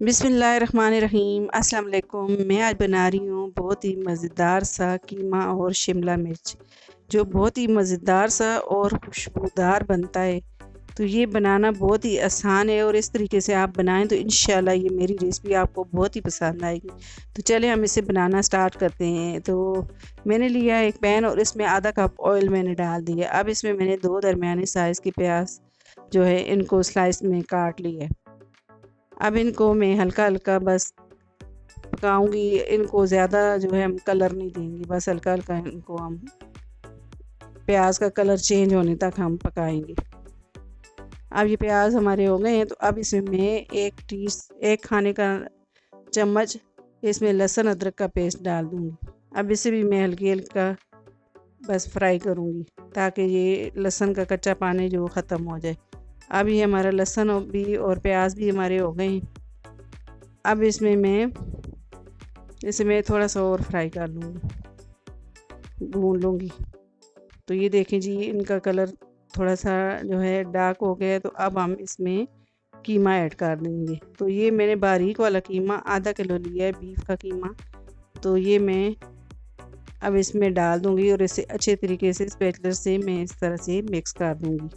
बिस्मिल्लाहिर्रहमानिर्रहीम। अस्सलाम वालेकुम। मैं आज बना रही हूँ बहुत ही मज़ेदार सा कीमा और शिमला मिर्च, जो बहुत ही मज़ेदार सा और खुशबूदार बनता है। तो ये बनाना बहुत ही आसान है और इस तरीके से आप बनाएं तो इंशाल्लाह ये मेरी रेसिपी आपको बहुत ही पसंद आएगी। तो चलें हम इसे बनाना स्टार्ट करते हैं। तो मैंने लिया एक पैन और इसमें आधा कप ऑयल मैंने डाल दिया। अब इसमें मैंने 2 दरमियाने साइज़ के प्याज जो है इनको स्लाइस में काट लिया। अब इनको मैं हल्का हल्का बस पकाऊंगी। इनको ज़्यादा जो है हम कलर नहीं देंगे, बस हल्का हल्का इनको हम प्याज का कलर चेंज होने तक हम पकाएंगे। अब ये प्याज हमारे हो गए हैं तो अब इसमें मैं एक खाने का चम्मच इसमें लहसुन अदरक का पेस्ट डाल दूँगी। अब इसे भी मैं हल्की हल्का बस फ्राई करूँगी ताकि ये लहसुन का कच्चा पानी जो ख़त्म हो जाए। अब ये हमारा लहसुन भी और प्याज भी हमारे हो गए हैं। अब इसमें मैं थोड़ा सा और फ्राई कर लूँगी, भून लूँगी। तो ये देखें जी, इनका कलर थोड़ा सा जो है डार्क हो गया है। तो अब हम इसमें कीमा ऐड कर देंगे। तो ये मैंने बारीक वाला कीमा आधा किलो लिया है, बीफ का कीमा। तो ये मैं अब इसमें डाल दूँगी और इसे अच्छे तरीके से स्पैचुलर से मैं इस तरह से मिक्स कर दूँगी।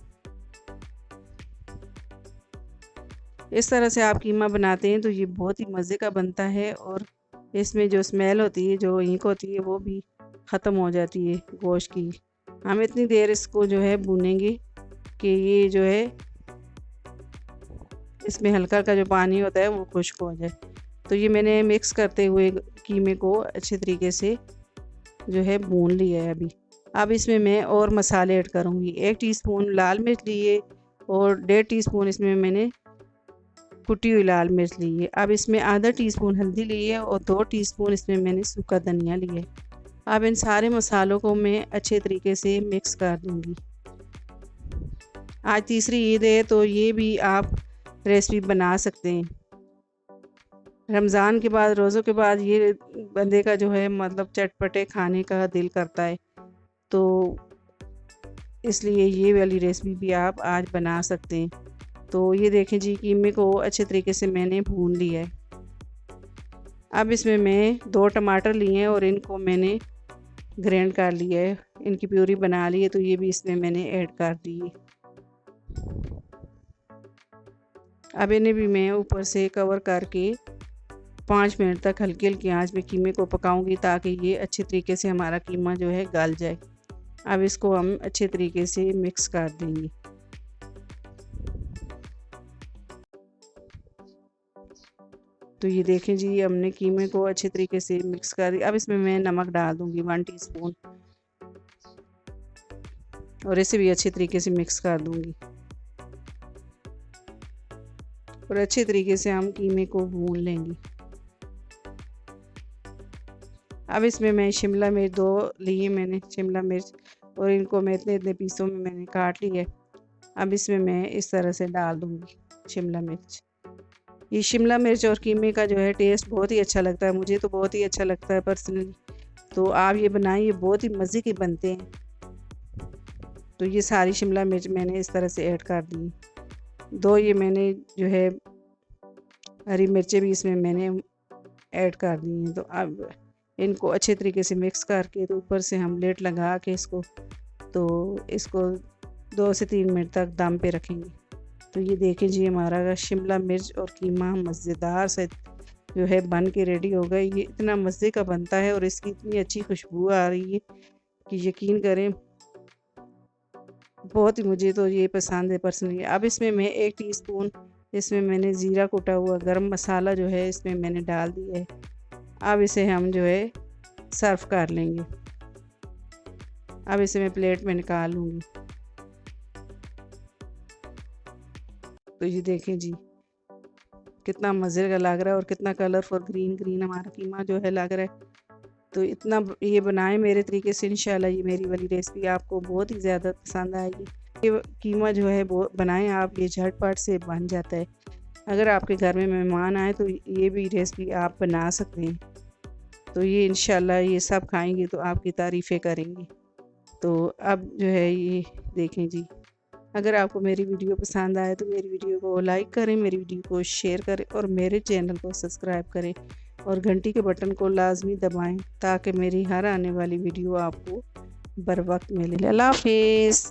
इस तरह से आप कीमा बनाते हैं तो ये बहुत ही मज़े का बनता है और इसमें जो स्मेल होती है, जो ईंक होती है, वो भी ख़त्म हो जाती है गोश्त की। हम इतनी देर इसको जो है भूनेंगे कि ये जो है इसमें हल्का का जो पानी होता है वो खुश्क हो जाए। तो ये मैंने मिक्स करते हुए कीमे को अच्छे तरीके से जो है भून लिया है। अब इसमें मैं और मसाले ऐड करूँगी। 1 टीस्पून लाल मिर्च लिए और 1.5 टीस्पून इसमें मैंने कुटी हुई लाल मिर्च ली है। अब इसमें आधा टीस्पून हल्दी ली है और 2 टीस्पून इसमें मैंने सूखा धनिया लिया है। अब इन सारे मसालों को मैं अच्छे तरीके से मिक्स कर दूंगी। आज तीसरी ईद है तो ये भी आप रेसिपी बना सकते हैं। रमज़ान के बाद, रोज़ों के बाद ये बंदे का जो है मतलब चटपटे खाने का दिल करता है, तो इसलिए ये वाली रेसिपी भी आप आज बना सकते हैं। तो ये देखें जी, कीमे को अच्छे तरीके से मैंने भून लिया है। अब इसमें मैं 2 टमाटर लिए हैं और इनको मैंने ग्राइंड कर लिया है, इनकी प्यूरी बना ली है। तो ये भी इसमें मैंने ऐड कर दी है। अब इन्हें भी मैं ऊपर से कवर करके 5 मिनट तक हल्की हल्की आंच में कीमे को पकाऊंगी ताकि ये अच्छे तरीके से हमारा कीमा जो है गल जाए। अब इसको हम अच्छे तरीके से मिक्स कर देंगे। तो ये देखें जी, हमने कीमे को अच्छे तरीके से मिक्स कर दिया। अब इसमें मैं नमक डाल दूंगी 1 टीस्पून और इसे भी अच्छे तरीके से मिक्स कर दूंगी और अच्छे तरीके से हम कीमे को भून लेंगे। अब इसमें मैं शिमला मिर्च 2 लिए मैंने शिमला मिर्च और इनको मैं इतने इतने पीसों में मैंने काट लिया। अब इसमें मैं इस तरह से डाल दूंगी शिमला मिर्च। ये शिमला मिर्च और कीमे का जो है टेस्ट बहुत ही अच्छा लगता है, मुझे तो बहुत ही अच्छा लगता है पर्सनली। तो आप ये बनाइए, बहुत ही मज़े के बनते हैं। तो ये सारी शिमला मिर्च मैंने इस तरह से ऐड कर दी। 2 ये मैंने जो है हरी मिर्चें भी इसमें मैंने ऐड कर दी हैं। तो अब इनको अच्छे तरीके से मिक्स करके तो ऊपर से हम लेट लगा के इसको 2 से 3 मिनट तक दम पे रखेंगे। तो ये देखें जी, हमारा शिमला मिर्च और कीमा मज़ेदार से जो है बन के रेडी हो गया। ये इतना मज़े का बनता है और इसकी इतनी अच्छी खुशबू आ रही है कि यकीन करें, बहुत ही मुझे तो ये पसंद है पर्सनली। अब इसमें मैं 1 टीस्पून इसमें मैंने ज़ीरा कुटा हुआ गरम मसाला जो है इसमें मैंने डाल दिया है। अब इसे हम जो है सर्व कर लेंगे। अब इसे मैं प्लेट में निकाल लूँगी। तो ये देखें जी, कितना मज़े का लग रहा है और कितना कलरफुल ग्रीन ग्रीन हमारा कीमा जो है लग रहा है। तो इतना ये बनाएं मेरे तरीके से, इंशाल्लाह ये मेरी वाली रेसिपी आपको बहुत ही ज़्यादा पसंद आएगी। ये कीमा जो है वो बनाएं आप, ये झटपट से बन जाता है। अगर आपके घर में मेहमान आए तो ये भी रेसिपी आप बना सकते हैं। तो ये इंशाल्लाह ये सब खाएंगे तो आपकी तारीफ़ें करेंगे। तो अब जो है ये देखें जी, अगर आपको मेरी वीडियो पसंद आए तो मेरी वीडियो को लाइक करें, मेरी वीडियो को शेयर करें और मेरे चैनल को सब्सक्राइब करें और घंटी के बटन को लाजमी दबाएं ताकि मेरी हर आने वाली वीडियो आपको बर वक्त मिले। अल्लाह हाफिज़।